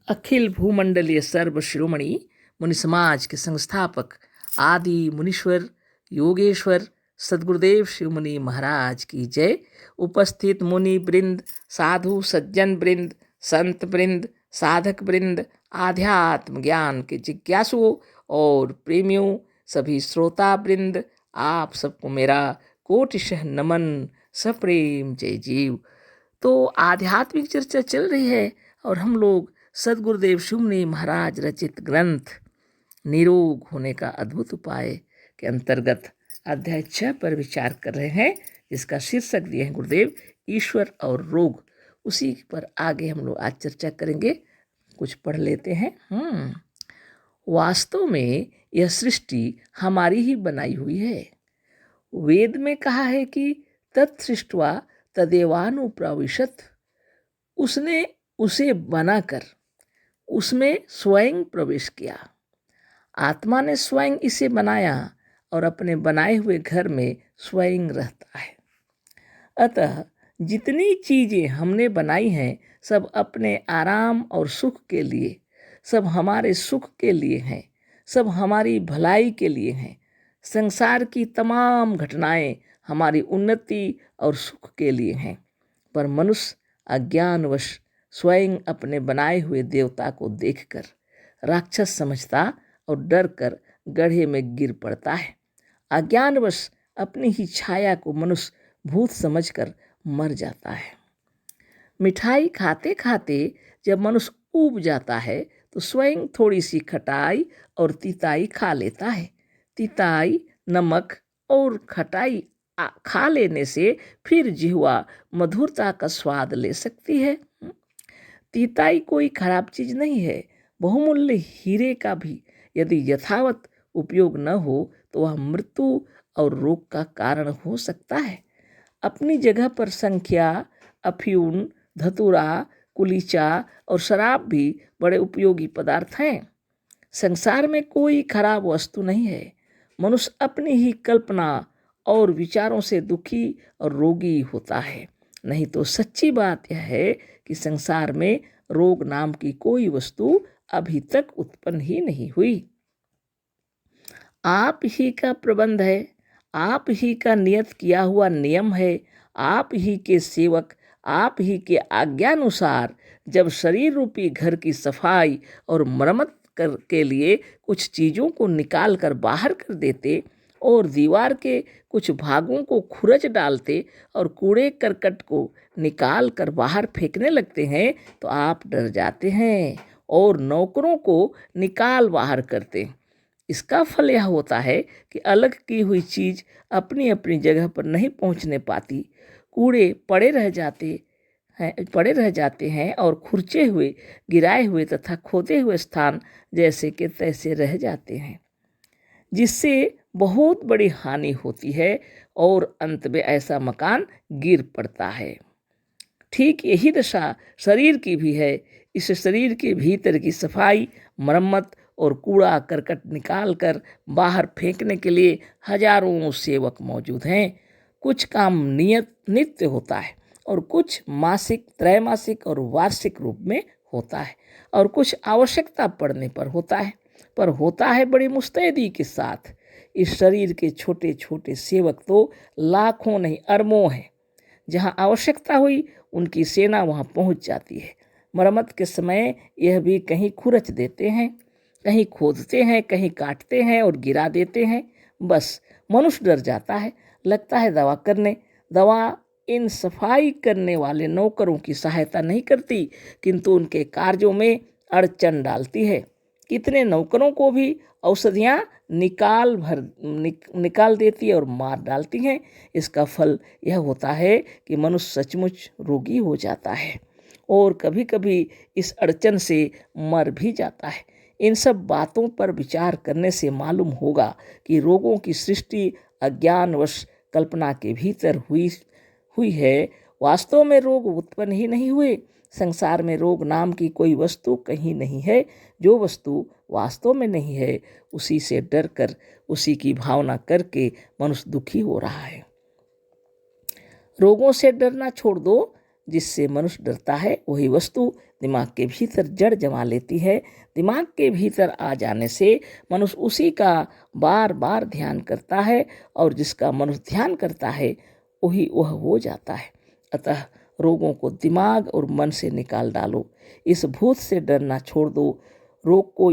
अखिल भूमंडलीय सर्व शिरोमणि मुनि समाज के संस्थापक आदि मुनीश्वर योगेश्वर सदगुरुदेव शिव मुनि महाराज की जय। उपस्थित मुनि वृंद, साधु सज्जन वृंद, संत वृंद, साधक वृंद, आध्यात्म ज्ञान के जिज्ञासुओं और प्रेमियों, सभी श्रोता वृंद, आप सबको मेरा कोटिशः नमन, सप्रेम जय जीव। तो आध्यात्मिक चर्चा चल रही है और हम लोग सदगुरुदेव शिव मुनि महाराज रचित ग्रंथ निरोग होने का अद्भुत उपाय के अंतर्गत अध्याय 6 पर विचार कर रहे हैं, जिसका शीर्षक दिए हैं गुरुदेव ईश्वर और रोग। उसी पर आगे हम लोग आज चर्चा करेंगे। कुछ पढ़ लेते हैं। वास्तव में यह सृष्टि हमारी ही बनाई हुई है। वेद में कहा है कि तत्सृष्ट्वा तदेवानुप्रविशत, उसने उसे बनाकर उसमें स्वयं प्रवेश किया। आत्मा ने स्वयं इसे बनाया और अपने बनाए हुए घर में स्वयं रहता है। अतः जितनी चीज़ें हमने बनाई हैं सब अपने आराम और सुख के लिए, सब हमारे सुख के लिए हैं, सब हमारी भलाई के लिए हैं। संसार की तमाम घटनाएं हमारी उन्नति और सुख के लिए हैं। पर मनुष्य अज्ञानवश स्वयं अपने बनाए हुए देवता को देखकर राक्षस समझता और डर कर गड्ढे में गिर पड़ता है। अज्ञानवश अपनी ही छाया को मनुष्य भूत समझकर मर जाता है। मिठाई खाते खाते जब मनुष्य ऊब जाता है तो स्वयं थोड़ी सी खटाई और तिताई खा लेता है। तिताई, नमक और खटाई खा लेने से फिर जिह्वा मधुरता का स्वाद ले सकती है। तिताई कोई खराब चीज नहीं है। बहुमूल्य हीरे का भी यदि यथावत उपयोग न हो तो वह मृत्यु और रोग का कारण हो सकता है। अपनी जगह पर संख्या, अफ्यून, धतूरा, कुलीचा और शराब भी बड़े उपयोगी पदार्थ हैं। संसार में कोई खराब वस्तु नहीं है। मनुष्य अपनी ही कल्पना और विचारों से दुखी और रोगी होता है। नहीं तो सच्ची बात यह है कि संसार में रोग नाम की कोई वस्तु अभी तक उत्पन्न ही नहीं हुई। आप ही का प्रबंध है, आप ही का नियत किया हुआ नियम है। आप ही के सेवक, आप ही के आज्ञानुसार जब शरीर रूपी घर की सफाई और मरम्मत के लिए कुछ चीज़ों को निकाल कर बाहर कर देते और दीवार के कुछ भागों को खुरच डालते और कूड़े करकट को निकाल कर बाहर फेंकने लगते हैं तो आप डर जाते हैं और नौकरों को निकाल बाहर करते। इसका फल यह होता है कि अलग की हुई चीज़ अपनी अपनी जगह पर नहीं पहुंचने पाती। कूड़े पड़े रह जाते हैं और खुरचे हुए, गिराए हुए तथा खोदे हुए स्थान जैसे के तैसे रह जाते हैं, जिससे बहुत बड़ी हानि होती है और अंत में ऐसा मकान गिर पड़ता है। ठीक यही दशा शरीर की भी है। इस शरीर के भीतर की सफाई, मरम्मत और कूड़ा करकट निकाल कर बाहर फेंकने के लिए हजारों सेवक मौजूद हैं। कुछ काम नित्य होता है और कुछ मासिक, त्रैमासिक और वार्षिक रूप में होता है और कुछ आवश्यकता पड़ने पर होता है, पर होता है बड़ी मुस्तैदी के साथ। इस शरीर के छोटे छोटे सेवक तो लाखों नहीं अरबों हैं। जहाँ आवश्यकता हुई उनकी सेना वहाँ पहुँच जाती है। मरम्मत के समय यह भी कहीं खुरच देते हैं, कहीं खोदते हैं, कहीं काटते हैं और गिरा देते हैं। बस मनुष्य डर जाता है, लगता है दवा करने। दवा इन सफाई करने वाले नौकरों की सहायता नहीं करती, किंतु उनके कार्यों में अड़चन डालती है। कितने नौकरों को भी औषधियाँ निकाल देती है और मार डालती हैं। इसका फल यह होता है कि मनुष्य सचमुच रोगी हो जाता है और कभी कभी इस अड़चन से मर भी जाता है। इन सब बातों पर विचार करने से मालूम होगा कि रोगों की सृष्टि अज्ञानवश कल्पना के भीतर हुई है। वास्तव में रोग उत्पन्न ही नहीं हुए। संसार में रोग नाम की कोई वस्तु कहीं नहीं है। जो वस्तु वास्तव में नहीं है उसी से डर कर, उसी की भावना करके मनुष्य दुखी हो रहा है। रोगों से डरना छोड़ दो। जिससे मनुष्य डरता है वही वस्तु दिमाग के भीतर जड़ जमा लेती है। दिमाग के भीतर आ जाने से मनुष्य उसी का बार बार ध्यान करता है, और जिसका मनुष्य ध्यान करता है वही वह हो जाता है। अतः रोगों को दिमाग और मन से निकाल डालो। इस भूत से डरना छोड़ दो। रोग को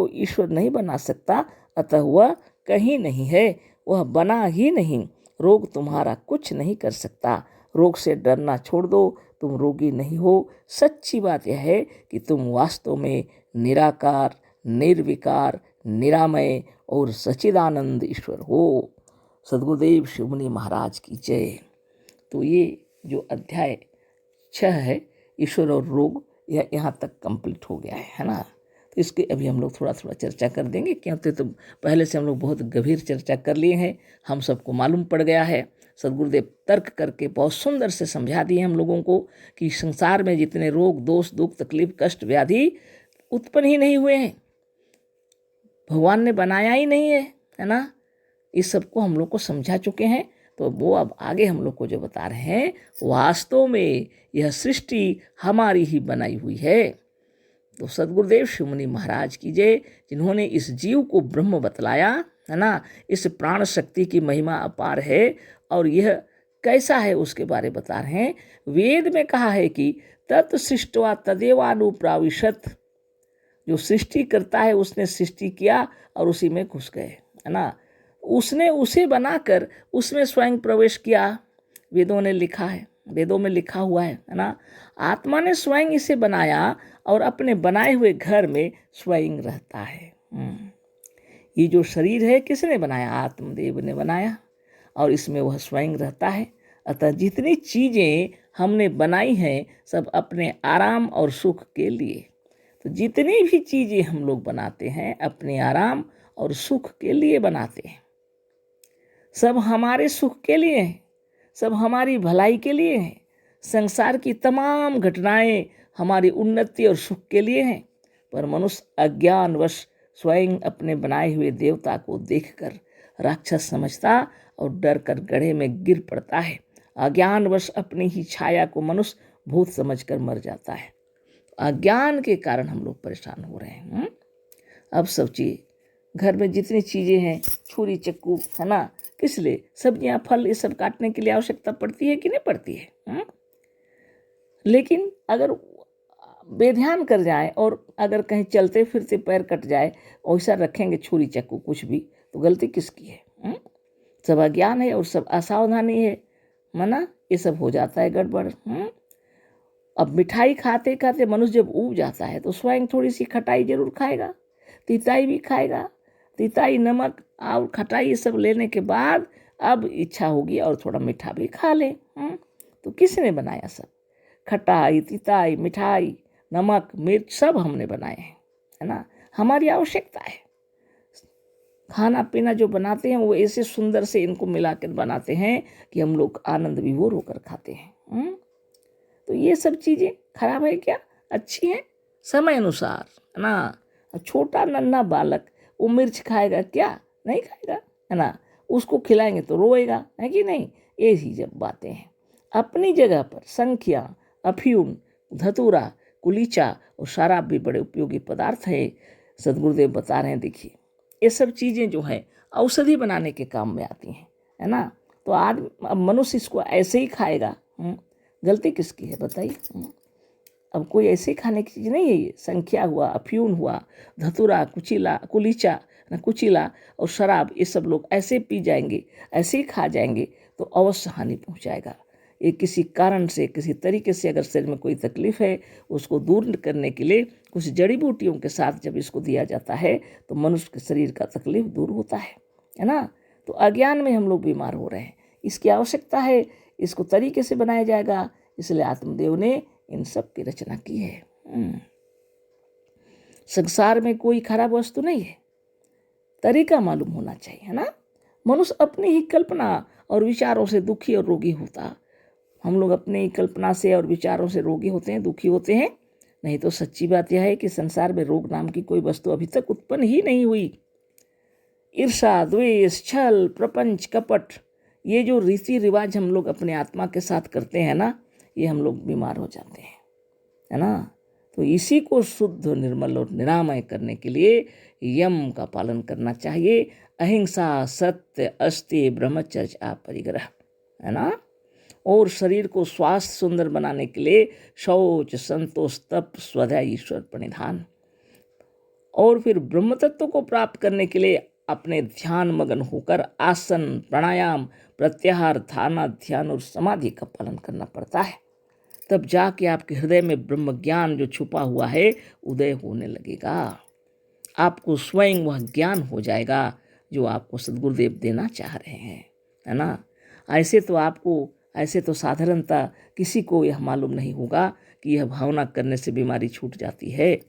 ईश्वर नहीं बना सकता, अतः वह कहीं नहीं है, वह बना ही नहीं। रोग तुम्हारा कुछ नहीं कर सकता। रोग से डरना छोड़ दो, तुम रोगी नहीं हो। सच्ची बात यह है कि तुम वास्तव में निराकार, निर्विकार, निरामय और सच्चिदानंद ईश्वर हो। सद्गुरुदेव शिवमुनि महाराज की जय। तो ये जो अध्याय 6 है, ईश्वर और रोग, यह यहाँ तक कंप्लीट हो गया है ना। तो इसके अभी हम लोग थोड़ा थोड़ा चर्चा कर देंगे, क्योंकि तो पहले से हम लोग बहुत गंभीर चर्चा कर लिए हैं, हम सबको मालूम पड़ गया है। सद्गुरुदेव तर्क करके बहुत सुंदर से समझा दिए हम लोगों को कि संसार में जितने रोग, दोष, दुख, तकलीफ, कष्ट, व्याधि उत्पन्न ही नहीं हुए हैं, भगवान ने बनाया ही नहीं है ना। इस सबको हम लोग को समझा चुके हैं। तो वो अब आगे हम लोग को जो बता रहे हैं, वास्तव में यह सृष्टि हमारी ही बनाई हुई है। तो सद्गुरुदेव शिवमुनि महाराज की जय, जिन्होंने इस जीव को ब्रह्म बतलाया है ना। इस प्राण शक्ति की महिमा अपार है, और यह कैसा है उसके बारे बता रहे हैं। वेद में कहा है कि तत् सृष्टवा तदेवानुप्राविशत। जो सृष्टि करता है उसने सृष्टि किया और उसी में घुस गए, है ना। उसने उसे बनाकर उसमें स्वयं प्रवेश किया। वेदों ने लिखा है, वेदों में लिखा हुआ है ना। आत्मा ने स्वयं इसे बनाया और अपने बनाए हुए घर में स्वयं रहता है। ये जो शरीर है किसने बनाया? आत्मदेव ने बनाया, और इसमें वह स्वयं रहता है। अतः जितनी चीज़ें हमने बनाई हैं सब अपने आराम और सुख के लिए। तो जितनी भी चीज़ें हम लोग बनाते हैं अपने आराम और सुख के लिए बनाते हैं। सब हमारे सुख के लिए हैं, सब हमारी भलाई के लिए हैं। संसार की तमाम घटनाएं हमारी उन्नति और सुख के लिए हैं। पर मनुष्य अज्ञानवश स्वयं अपने बनाए हुए देवता को देखकर राक्षस समझता और डर कर गड्ढे में गिर पड़ता है। अज्ञानवश अपनी ही छाया को मनुष्य भूत समझकर मर जाता है। अज्ञान के कारण हम लोग परेशान हो रहे हैं। अब सोचिए, घर में जितनी चीज़ें हैं, छुरी चक्कू है ना, किस लिए? सब्जियां, फल, ये सब काटने के लिए आवश्यकता पड़ती है कि नहीं पड़ती है? लेकिन अगर बेध्यान कर जाए और अगर कहीं चलते फिरते पैर कट जाए, वैसा रखेंगे छुरी चक्कू कुछ भी, तो गलती किसकी है? सब अज्ञान है और सब असावधानी है, मना ये सब हो जाता है गड़बड़। अब मिठाई खाते खाते मनुष्य जब ऊब जाता है तो स्वयं थोड़ी सी खटाई जरूर खाएगा, तीताई भी खाएगा। तीताई, नमक और खटाई ये सब लेने के बाद अब इच्छा होगी और थोड़ा मीठा भी खा ले। तो किसने बनाया? सब खटाई, तीताई, मिठाई, नमक, मिर्च सब हमने बनाए हैं, है ना। हमारी आवश्यकता है। खाना पीना जो बनाते हैं वो ऐसे सुंदर से इनको मिलाकर बनाते हैं कि हम लोग आनंद विभोर होकर खाते हैं। तो ये सब चीज़ें खराब है क्या? अच्छी हैं समय अनुसार, है ना। छोटा नन्हा बालक वो मिर्च खाएगा क्या? नहीं खाएगा, है ना। उसको खिलाएंगे तो रोएगा, है कि नहीं। ये ही जब बातें हैं। अपनी जगह पर संख्या, अफीम, धतूरा, कुलीचा और शराब भी बड़े उपयोगी पदार्थ है। सद्गुरुदेव बता रहे हैं, देखिए ये सब चीज़ें जो हैं औषधि बनाने के काम में आती हैं, है ना। तो आदमी, अब मनुष्य इसको ऐसे ही खाएगा, गलती किसकी है बताइए? अब कोई ऐसे खाने की चीज़ नहीं है ये। संख्या हुआ, अफ्यून हुआ, धतूरा, कुलीचा, कुचिला और शराब, ये सब लोग ऐसे पी जाएंगे, ऐसे ही खा जाएंगे तो अवश्य हानि पहुंचाएगा। ये किसी कारण से, किसी तरीके से अगर शरीर में कोई तकलीफ है उसको दूर करने के लिए कुछ जड़ी बूटियों के साथ जब इसको दिया जाता है तो मनुष्य के शरीर का तकलीफ दूर होता है ना। तो अज्ञान में हम लोग बीमार हो रहे हैं, इसकी आवश्यकता है, इसको तरीके से बनाया जाएगा। इसलिए आत्मदेव ने इन सब की रचना की है। संसार में कोई खराब वस्तु नहीं है, तरीका मालूम होना चाहिए, है ना। मनुष्य अपनी ही कल्पना और विचारों से दुखी और रोगी होता। हम लोग अपनी ही कल्पना से और विचारों से रोगी होते हैं, दुखी होते हैं। नहीं तो सच्ची बात यह है कि संसार में रोग नाम की कोई वस्तु अभी तक उत्पन्न ही नहीं हुई। ईर्षा, द्वेष, छल, प्रपंच, कपट, ये जो रीति रिवाज हम लोग अपने आत्मा के साथ करते हैं ना, ये हम लोग बीमार हो जाते हैं। है ना। तो इसी को शुद्ध, निर्मल और निरामय करने के लिए यम का पालन करना चाहिए। अहिंसा, सत्य, अस्तेय, ब्रह्मचर्य, अपरिग्रह, है ना। और शरीर को स्वास्थ्य सुंदर बनाने के लिए शौच, संतोष, तप, स्वाध्याय, ईश्वर प्रणिधान। और फिर ब्रह्म तत्व को प्राप्त करने के लिए अपने ध्यान मगन होकर आसन, प्राणायाम, प्रत्याहार, धारणा, ध्यान और समाधि का पालन करना पड़ता है। तब जाके आपके हृदय में ब्रह्म ज्ञान जो छुपा हुआ है उदय होने लगेगा। आपको स्वयं वह ज्ञान हो जाएगा जो आपको सद्गुरुदेव देना चाह रहे हैं, है ना। ऐसे तो साधारणतः किसी को यह मालूम नहीं होगा कि यह भावना करने से बीमारी छूट जाती है,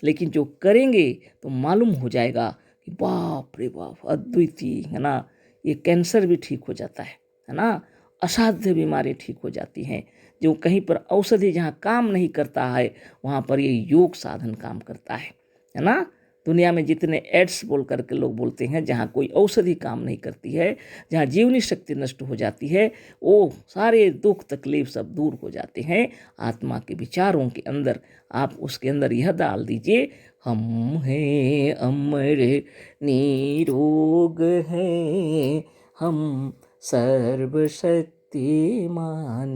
लेकिन जो करेंगे तो मालूम हो जाएगा कि बाप रे बाप, अद्वितीय, है ना। ये कैंसर भी ठीक हो जाता है ना। असाध्य बीमारी ठीक हो जाती हैं। जो कहीं पर औषधि जहाँ काम नहीं करता है वहाँ पर ये योग साधन काम करता है ना। दुनिया में जितने एड्स बोल करके लोग बोलते हैं, जहाँ कोई औषधि काम नहीं करती है, जहाँ जीवनी शक्ति नष्ट हो जाती है, वो सारे दुख तकलीफ सब दूर हो जाते हैं आत्मा के विचारों के अंदर। आप उसके अंदर यह डाल दीजिए, हम हैं अमर निरोग हैं, हम सर्वशक्तिमान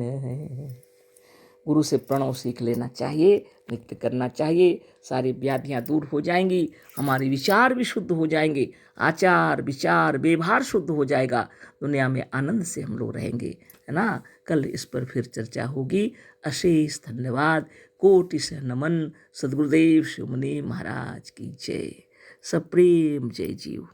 हैं। गुरु से प्रणव सीख लेना चाहिए, नित्य करना चाहिए, सारी व्याधियाँ दूर हो जाएंगी, हमारे विचार भी शुद्ध हो जाएंगे, आचार विचार व्यवहार शुद्ध हो जाएगा, दुनिया में आनंद से हम लोग रहेंगे, है ना। कल इस पर फिर चर्चा होगी। अशेष धन्यवाद, कोटि से नमन। सद्गुरुदेव शिवमुनि महाराज की जय। सप्रेम जय जीव।